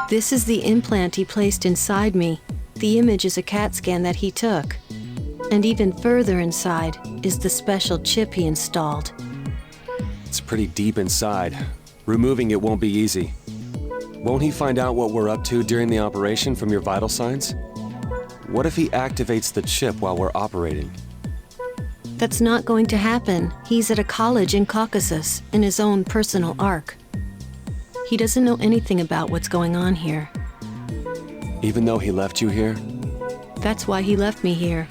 This is the implant he placed inside me. The image is a CAT scan that he took. And even further inside is the special chip he installed. It's pretty deep inside. Removing it won't be easy. Won't he find out what we're up to during the operation from your vital signs? What if he activates the chip while we're operating? That's not going to happen. He's at a college in Caucasus, in his own personal ark. He doesn't know anything about what's going on here. Even though he left you here? That's why he left me here.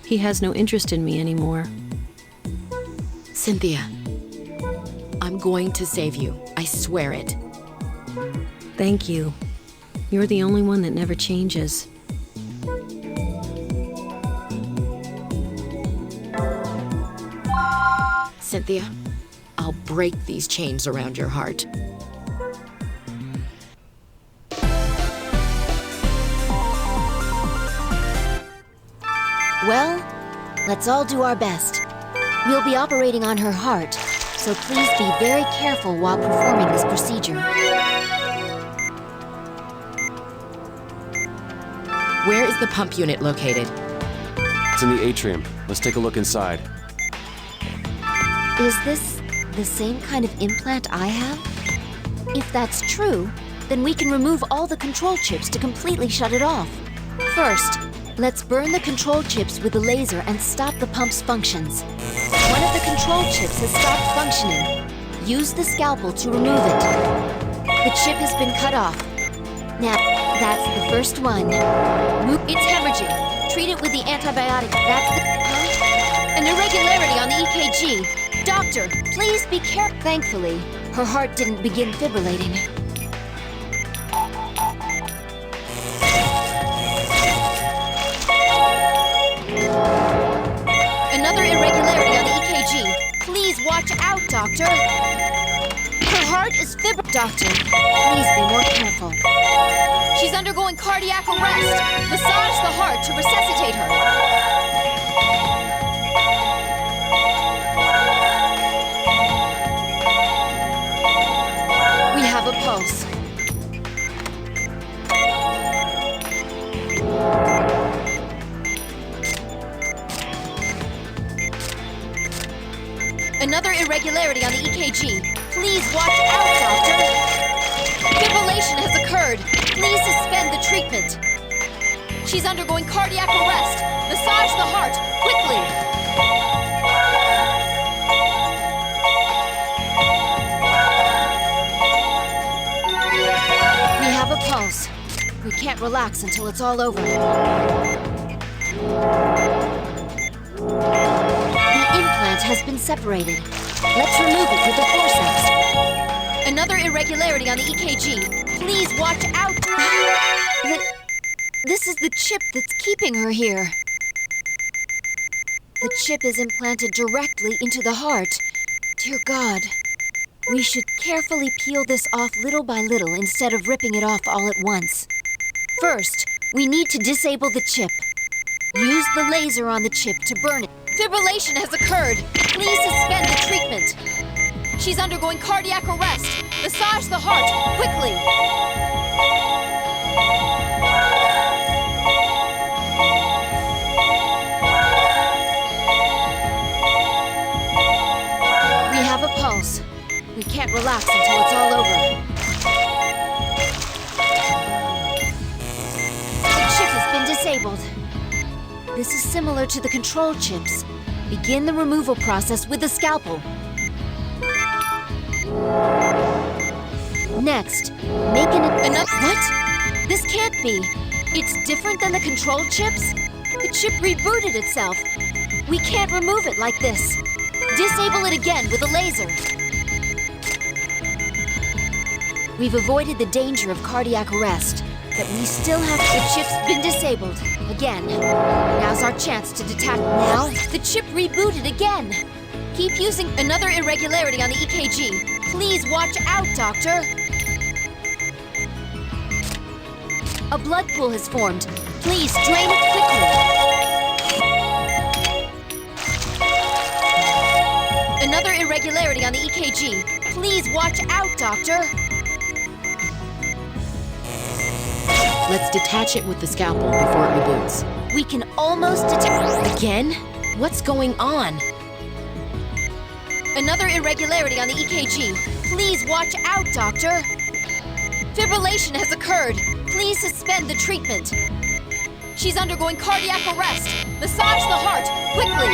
He has no interest in me anymore. Cynthia, I'm going to save you. I swear it. Thank you. You're the only one that never changes. Cynthia, I'll break these chains around your heart. Well, let's all do our best. We'll be operating on her heart, so please be very careful while performing this procedure. Where is the pump unit located? It's in the atrium. Let's take a look inside. Is this the same kind of implant I have? If that's true, then we can remove all the control chips to completely shut it off. First, let's burn the control chips with a laser and stop the pump's functions. One of the control chips has stopped functioning. Use the scalpel to remove it. The chip has been cut off. Now, that's the first one. It's hemorrhaging. Treat it with the antibiotic. That's the... Huh? An irregularity on the EKG. Doctor, please be careful. Thankfully, her heart didn't begin fibrillating. Another irregularity on the EKG. Please watch out, Doctor. Her heart is Doctor, please be more careful. She's undergoing cardiac arrest. Massage the heart to resuscitate her. We have a pulse. Another irregularity on the EKG. Please watch out, Doctor. Fibrillation has occurred. Please suspend the treatment. She's undergoing cardiac arrest. Massage the heart, quickly. We have a pulse. We can't relax until it's all over. Has been separated. Let's remove it with the forceps. Another irregularity on the EKG. Please watch out. This is the chip that's keeping her here. The chip is implanted directly into the heart. Dear God. We should carefully peel this off little by little instead of ripping it off all at once. First, we need to disable the chip. Use the laser on the chip to burn it. Fibrillation has occurred. Please suspend the treatment. She's undergoing cardiac arrest. Massage the heart, quickly. We have a pulse. We can't relax until it's all over. The chip has been disabled. This is similar to the control chips. Begin the removal process with the scalpel. Next, make enough. What? This can't be. It's different than the control chips? The chip rebooted itself. We can't remove it like this. Disable it again with a laser. We've avoided the danger of cardiac arrest, but we still have the chip's been disabled. Again. Now's our chance to detach. Now, the chip rebooted again. Keep using another irregularity on the EKG. Please watch out, Doctor. A blood pool has formed. Please drain it quickly. Another irregularity on the EKG. Please watch out, Doctor. Let's detach it with the scalpel before it reboots. We can almost detect. Again? What's going on? Another irregularity on the EKG. Please watch out, Doctor. Fibrillation has occurred. Please suspend the treatment. She's undergoing cardiac arrest. Massage the heart, quickly.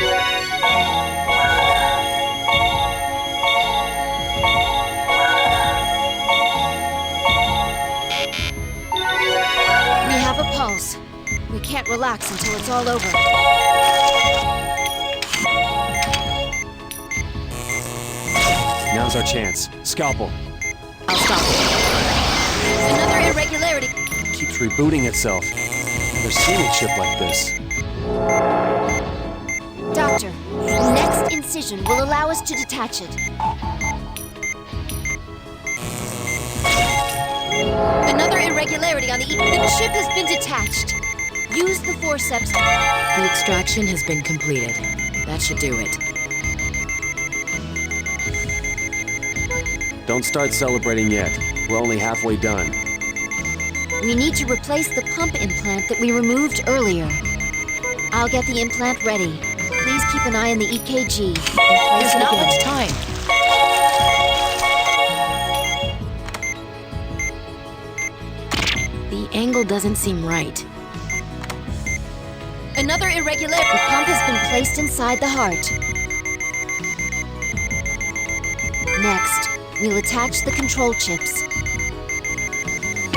We have a pulse. We can't relax until it's all over. Now's our chance. Scalpel. I'll stop it. Another irregularity. Keeps rebooting itself. Never seen a chip like this. Doctor, the next incision will allow us to detach it. Another irregularity on the chip has been detached. Use the forceps. The extraction has been completed. That should do it. Don't start celebrating yet. We're only halfway done. We need to replace the pump implant that we removed earlier. I'll get the implant ready. Please keep an eye on the EKG. and place There's it not again. much time. The angle doesn't seem right. Another irregularity. The pump has been placed inside the heart. Next, we'll attach the control chips.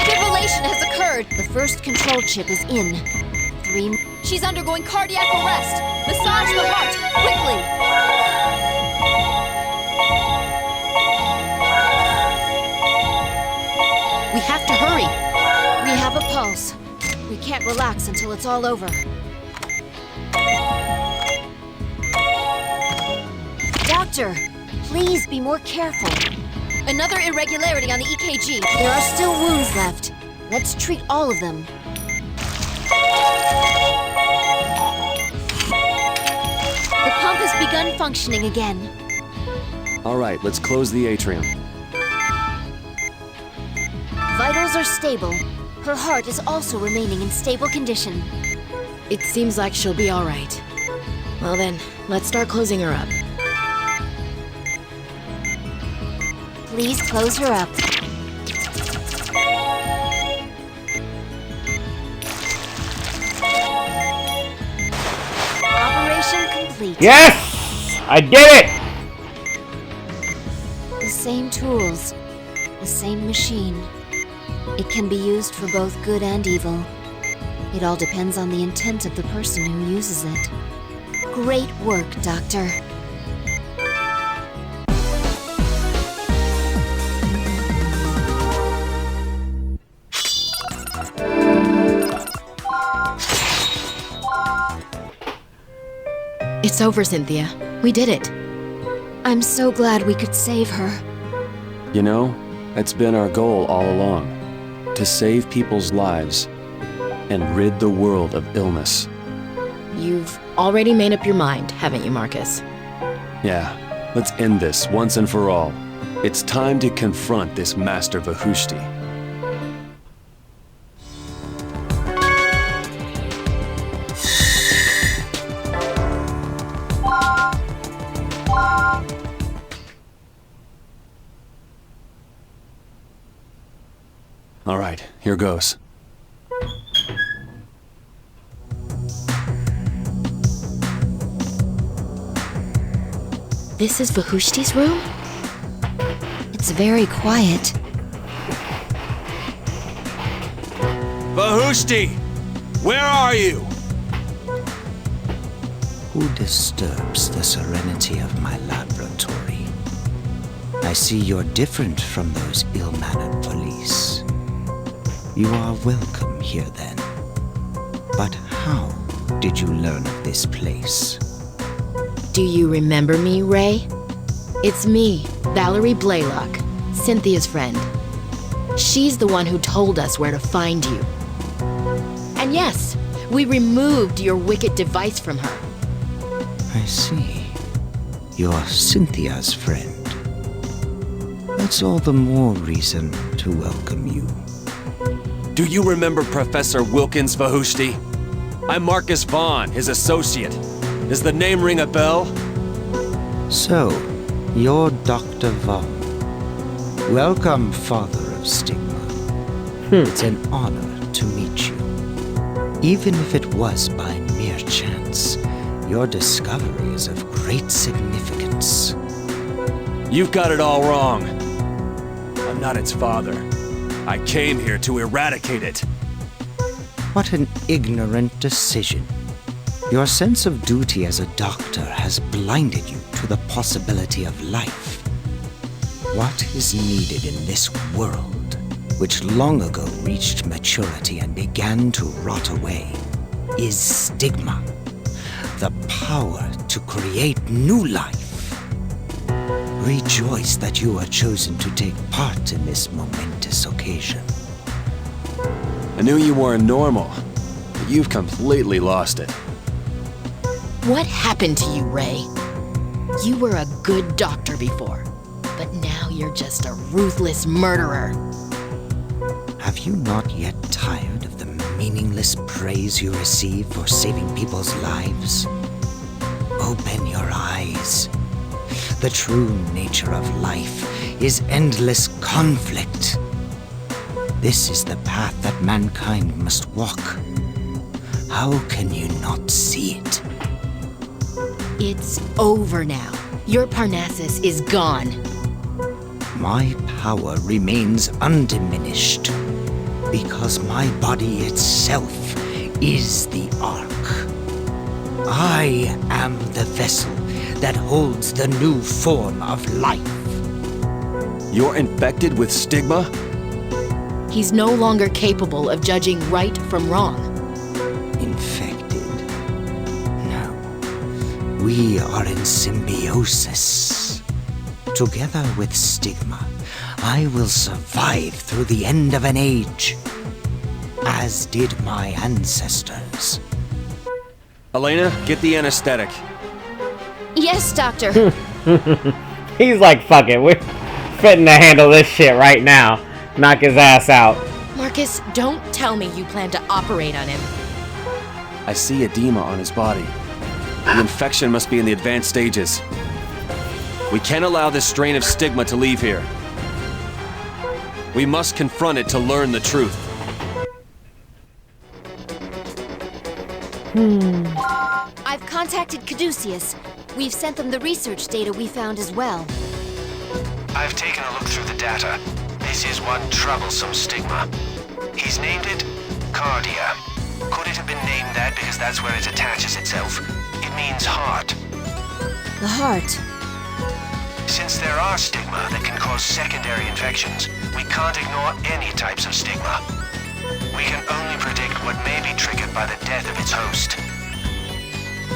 Fibrillation has occurred. The first control chip is in. 3. She's undergoing cardiac arrest. Massage the heart, quickly. We have to hurry. We have a pulse. We can't relax until it's all over. Doctor, please be more careful. Another irregularity on the EKG. There are still wounds left. Let's treat all of them. The pump has begun functioning again. All right, let's close the atrium. Vitals are stable. Her heart is also remaining in stable condition. It seems like she'll be all right. Well then, let's start closing her up. Please close her up. Operation complete. Yes! I did it! The same tools, the same machine. It can be used for both good and evil. It all depends on the intent of the person who uses it. Great work, Doctor. It's over, Cynthia. We did it. I'm so glad we could save her. You know, that's been our goal all along. To save people's lives and rid the world of illness. You've already made up your mind, haven't you, Marcus? Yeah, let's end this once and for all. It's time to confront this Master Vahushti. All right, here goes. This is Vahushti's room? It's very quiet. Vahushti! Where are you? Who disturbs the serenity of my laboratory? I see you're different from those ill-mannered police. You are welcome here then. But how did you learn of this place? Do you remember me, Ray? It's me, Valerie Blaylock, Cynthia's friend. She's the one who told us where to find you. And yes, we removed your wicked device from her. I see. You're Cynthia's friend. That's all the more reason to welcome you. Do you remember Professor Wilkins Vahushti? I'm Marcus Vaughn, his associate. Does the name ring a bell? So, you're Dr. Vaughn. Welcome, Father of Stigma. It's an honor to meet you. Even if it was by mere chance, your discovery is of great significance. You've got it all wrong. I'm not its father. I came here to eradicate it. What an ignorant decision. Your sense of duty as a doctor has blinded you to the possibility of life. What is needed in this world, which long ago reached maturity and began to rot away, is stigma. The power to create new life. Rejoice that you are chosen to take part in this momentous occasion. I knew you weren't normal, but you've completely lost it. What happened to you, Ray? You were a good doctor before, but now you're just a ruthless murderer. Have you not yet tired of the meaningless praise you receive for saving people's lives? Open your eyes. The true nature of life is endless conflict. This is the path that mankind must walk. How can you not see it? It's over now. Your Parnassus is gone. My power remains undiminished because my body itself is the Ark. I am the vessel that holds the new form of life. You're infected with stigma? He's no longer capable of judging right from wrong. Infected? No. We are in symbiosis. Together with stigma, I will survive through the end of an age, as did my ancestors. Elena, get the anesthetic. Yes, Doctor. He's like, fuck it, we're fitting to handle this shit right now. Knock his ass out. Marcus, don't tell me you plan to operate on him. I see edema on his body. The infection must be in the advanced stages. We can't allow this strain of stigma to leave here. We must confront it to learn the truth. I've contacted Caduceus. We've sent them the research data we found as well. I've taken a look through the data. This is one troublesome stigma. He's named it Cardia. Could it have been named that because that's where it attaches itself? It means heart. The heart. Since there are stigma that can cause secondary infections, we can't ignore any types of stigma. We can only predict what may be triggered by the death of its host.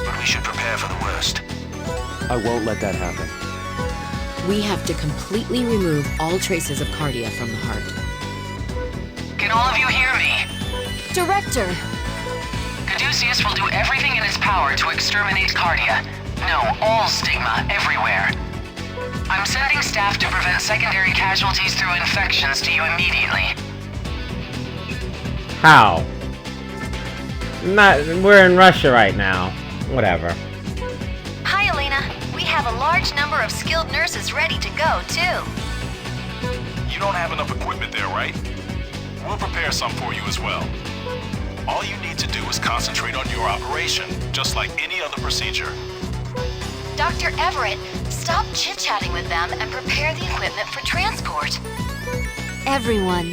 But we should prepare for the worst. I won't let that happen. We have to completely remove all traces of Cardia from the heart. Can all of you hear me? Director! Caduceus will do everything in his power to exterminate Cardia. No, all stigma, everywhere. I'm sending staff to prevent secondary casualties through infections to you immediately. How? We're in Russia right now. Whatever. Hi, Elena. We have a large number of skilled nurses ready to go, too. You don't have enough equipment there, right? We'll prepare some for you as well. All you need to do is concentrate on your operation, just like any other procedure. Dr. Everett, stop chit-chatting with them and prepare the equipment for transport. Everyone.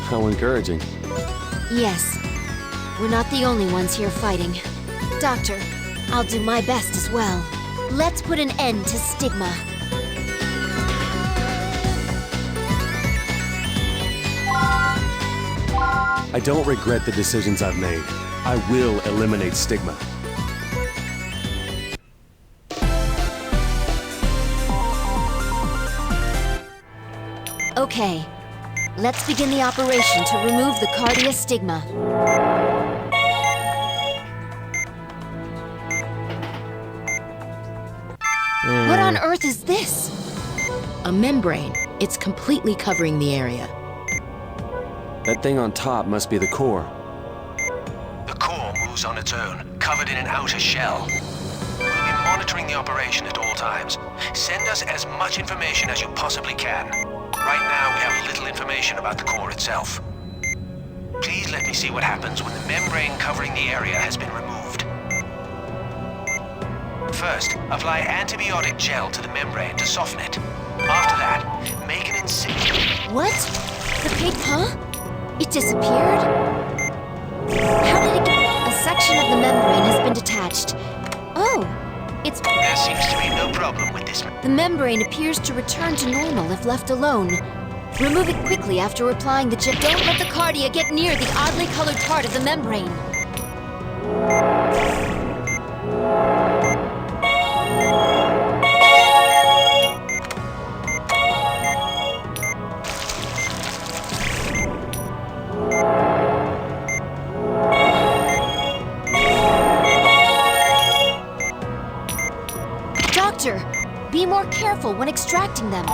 How encouraging. Yes. We're not the only ones here fighting. Doctor, I'll do my best as well. Let's put an end to stigma. I don't regret the decisions I've made. I will eliminate stigma. Okay. Let's begin the operation to remove the Cardia stigma. What on earth is this? A membrane. It's completely covering the area. That thing on top must be the core. The core moves on its own, covered in an outer shell. We'll be monitoring the operation at all times. Send us as much information as you possibly can. Right now, we have little information about the core itself. Please let me see what happens when the membrane covering the area has been removed. First, apply antibiotic gel to the membrane to soften it. After that, make an incision. What? The pig, huh? It disappeared? How did it get... A section of the membrane has been detached. Oh, it's... There seems to be no problem with this. The membrane appears to return to normal if left alone. Remove it quickly after applying the gel. Don't let the cardia get near the oddly colored part of the membrane. Doctor, be more careful when extracting them.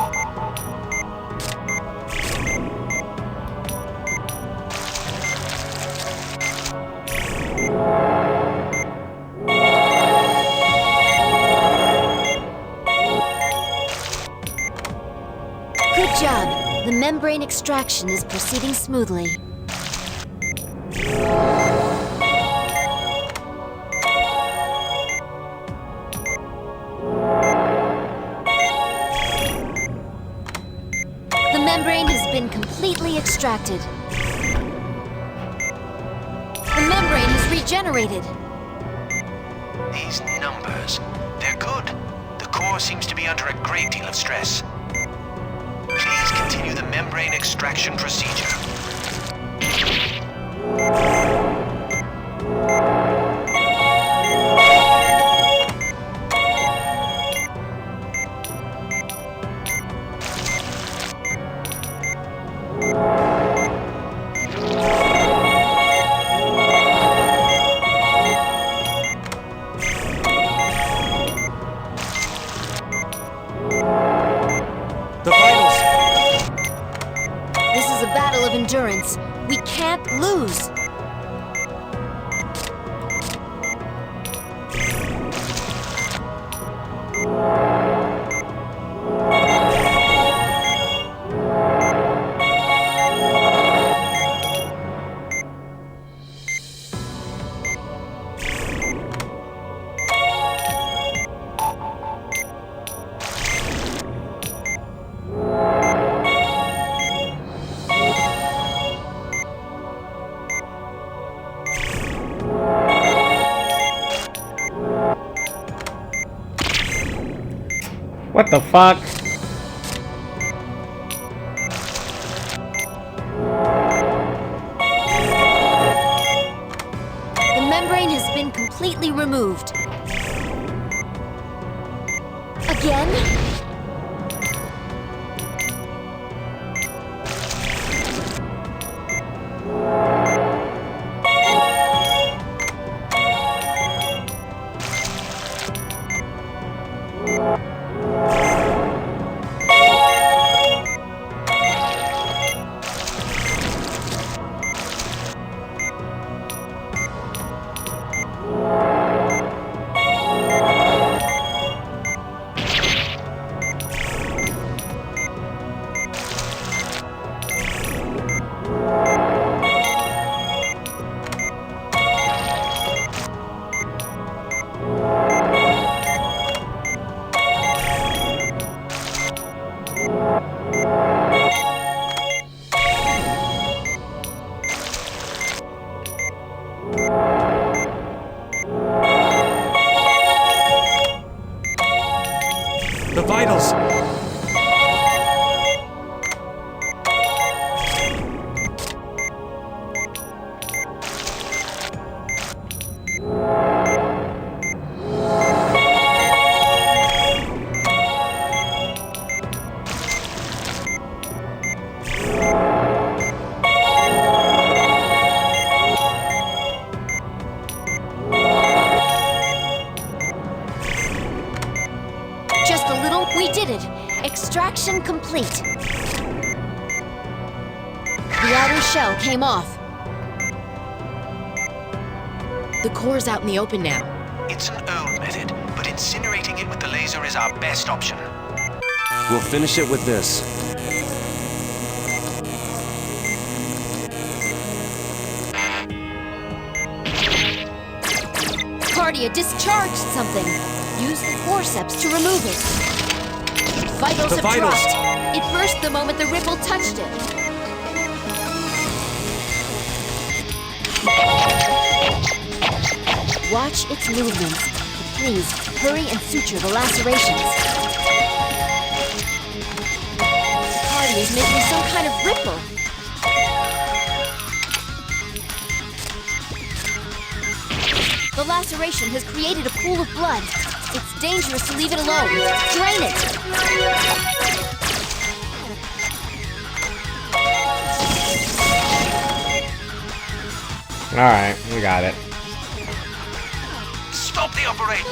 Good job. The membrane extraction is proceeding smoothly. The membrane has been completely extracted. The membrane has regenerated. These numbers, they're good. The core seems to be under a great deal of stress. Please continue the membrane extraction procedure. The vitals! This is a battle of endurance. We can't lose. What the fuck? The membrane has been completely removed. Again? The vitals! Just a little. We did it. Extraction complete. The outer shell came off. The core's out in the open now. It's an old method, but incinerating it with the laser is our best option. We'll finish it with this. Cardia discharged something. Use the forceps to remove it. Vitals have dropped. It burst the moment the ripple touched it. Watch its movements. Please, hurry and suture the lacerations. Cardia is making some kind of ripple. The laceration has created a pool of blood. It's dangerous to leave it alone. Drain it! Alright, we got it. Stop the operation!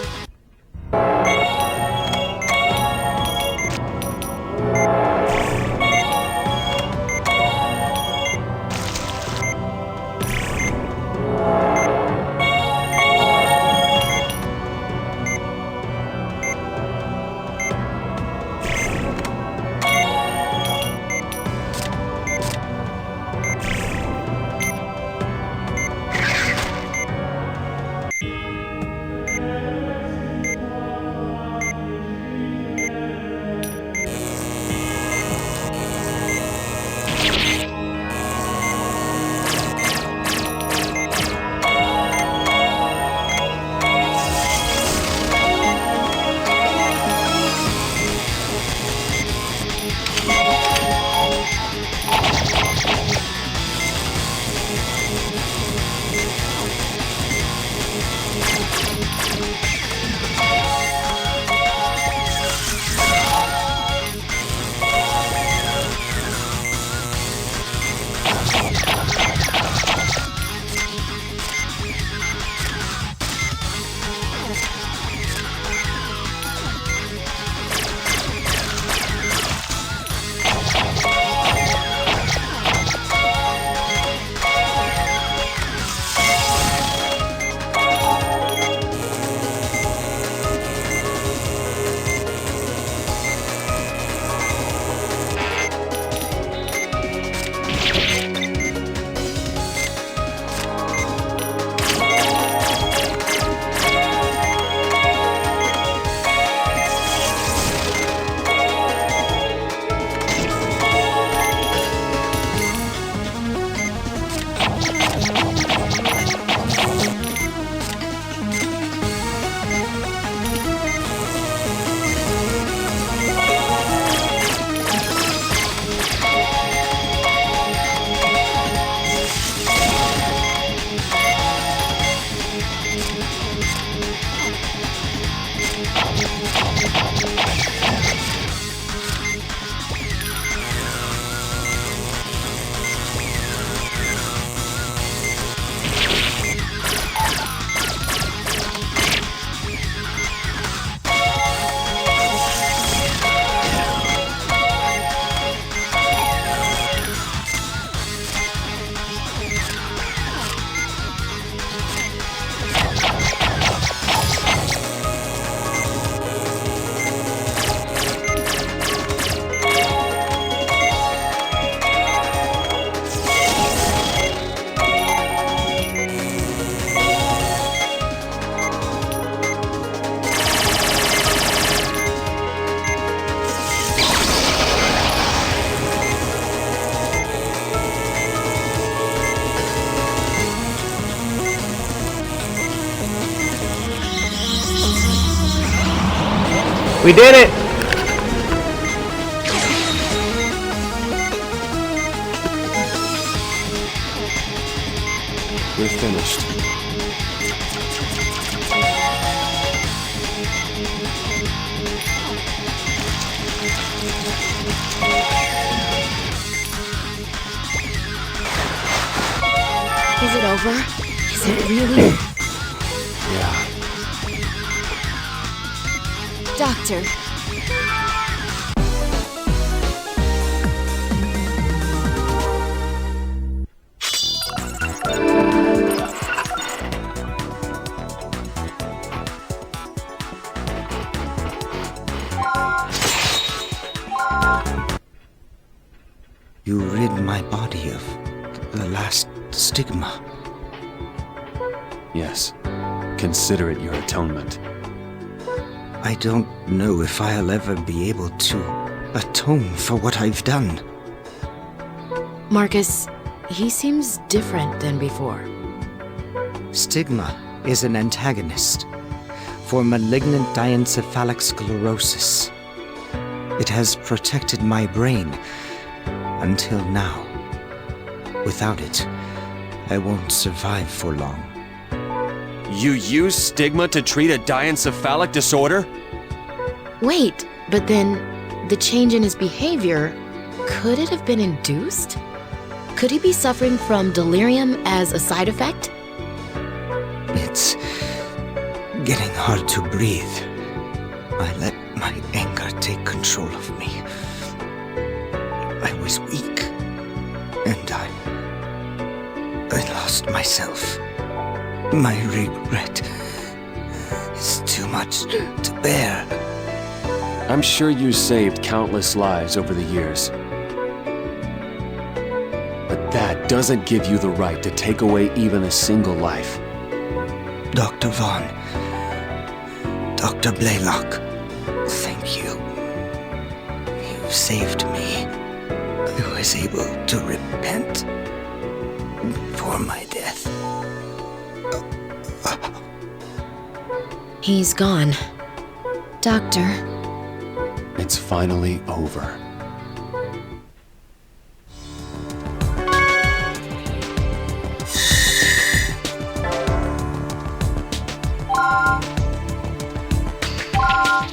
We did it! We're finished. Is it over? Is it really? Yeah. Doctor. You rid my body of the last stigma. Yes. Consider it your atonement. I don't know if I'll ever be able to atone for what I've done. Marcus, he seems different than before. Stigma is an antagonist for malignant diencephalic sclerosis. It has protected my brain until now. Without it, I won't survive for long. You use stigma to treat a diencephalic disorder? Wait, but then the change in his behavior, could it have been induced? Could he be suffering from delirium as a side effect? It's getting hard to breathe. I let my anger take control of me. I was weak, and I lost myself. My regret is too much to bear. I'm sure you saved countless lives over the years. But that doesn't give you the right to take away even a single life. Dr. Vaughn, Dr. Blaylock, thank you. You saved me. I was able to repent for my death. He's gone. Doctor. It's finally over.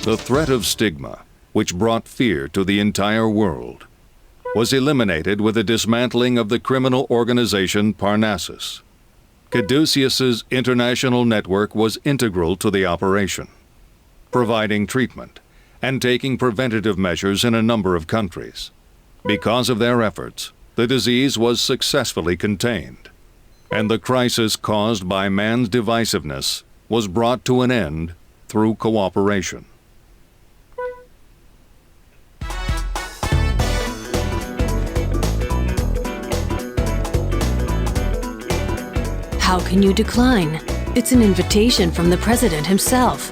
The threat of stigma, which brought fear to the entire world, was eliminated with the dismantling of the criminal organization Parnassus. Caduceus's international network was integral to the operation, providing treatment and taking preventative measures in a number of countries. Because of their efforts, the disease was successfully contained, and the crisis caused by man's divisiveness was brought to an end through cooperation. How can you decline? It's an invitation from the president himself.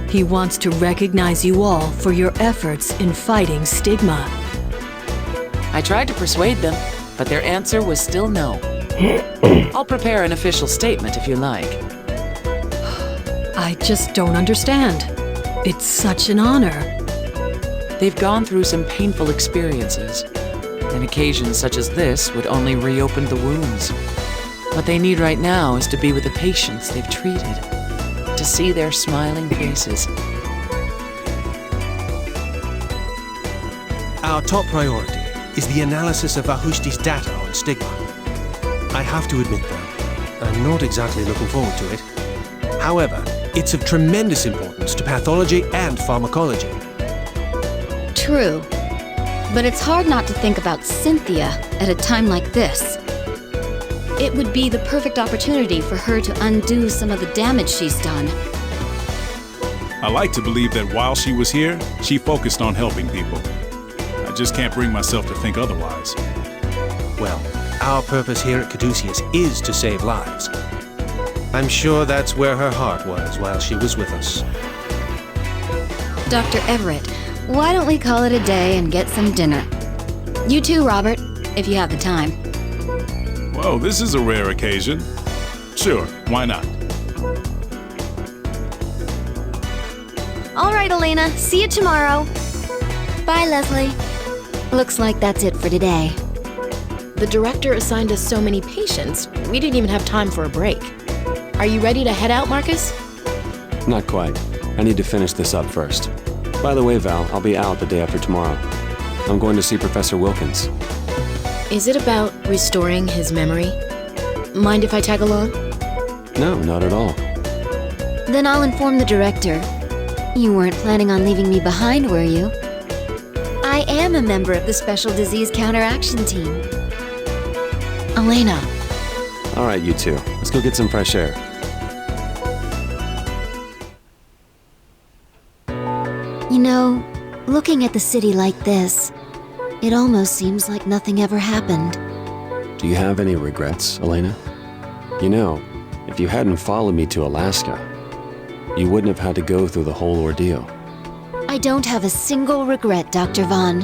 He wants to recognize you all for your efforts in fighting stigma. I tried to persuade them, but their answer was still no. I'll prepare an official statement if you like. I just don't understand. It's such an honor. They've gone through some painful experiences. An occasion such as this would only reopen the wounds. What they need right now is to be with the patients they've treated, to see their smiling faces. Our top priority is the analysis of Vahushti's data on stigma. I have to admit, though, I'm not exactly looking forward to it. However, it's of tremendous importance to pathology and pharmacology. True. But it's hard not to think about Cynthia at a time like this. It would be the perfect opportunity for her to undo some of the damage she's done. I like to believe that while she was here, she focused on helping people. I just can't bring myself to think otherwise. Well, our purpose here at Caduceus is to save lives. I'm sure that's where her heart was while she was with us. Dr. Everett, why don't we call it a day and get some dinner? You too, Robert, if you have the time. Whoa, this is a rare occasion. Sure, why not? All right, Elena. See you tomorrow. Bye, Leslie. Looks like that's it for today. The director assigned us so many patients, we didn't even have time for a break. Are you ready to head out, Marcus? Not quite. I need to finish this up first. By the way, Val, I'll be out the day after tomorrow. I'm going to see Professor Wilkins. Is it about restoring his memory? Mind if I tag along? No, not at all. Then I'll inform the director. You weren't planning on leaving me behind, were you? I am a member of the Special Disease Counteraction Team. Elena. All right, you two. Let's go get some fresh air. You know, looking at the city like this, It almost seems like nothing ever happened. Do you have any regrets, Elena? You know, if you hadn't followed me to Alaska, you wouldn't have had to go through the whole ordeal. I don't have a single regret, Dr. Vaughn.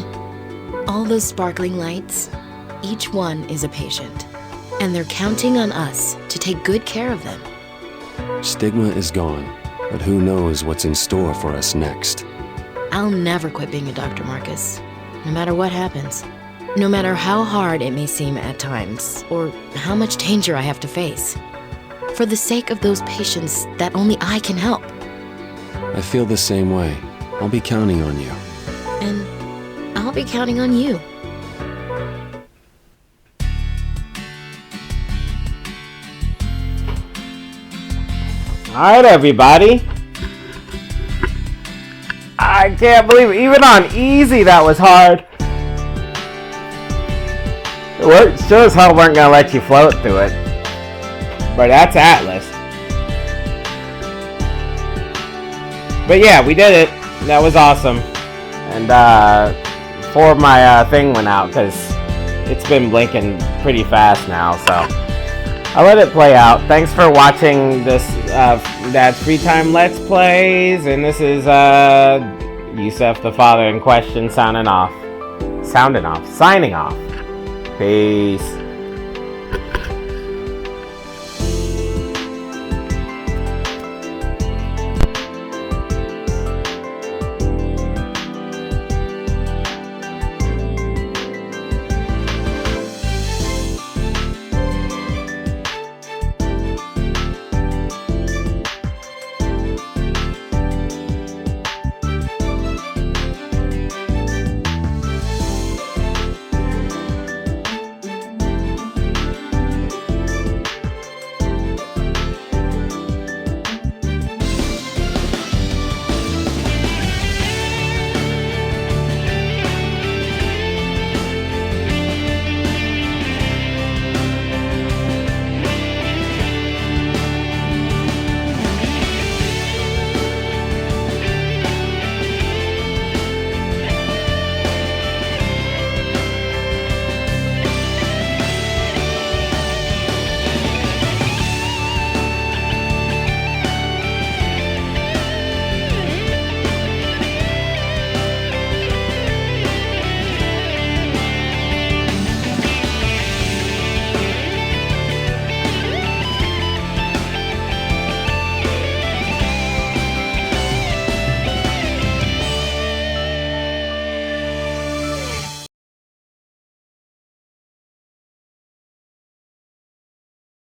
All those sparkling lights, each one is a patient. And they're counting on us to take good care of them. Stigma is gone, but who knows what's in store for us next. I'll never quit being a doctor, Marcus. No matter what happens. No matter how hard it may seem at times, or how much danger I have to face. For the sake of those patients that only I can help. I feel the same way. I'll be counting on you. And I'll be counting on you. Alright, everybody. I can't believe it. Even on easy, that was hard. It sure as hell weren't gonna let you float through it. But that's Atlas. But yeah, we did it. That was awesome. And before my thing went out, because it's been blinking pretty fast now, so I'll let it play out. Thanks for watching this Dad's Free Time Let's Plays, and this is Yusef, the father in question, signing off. Peace.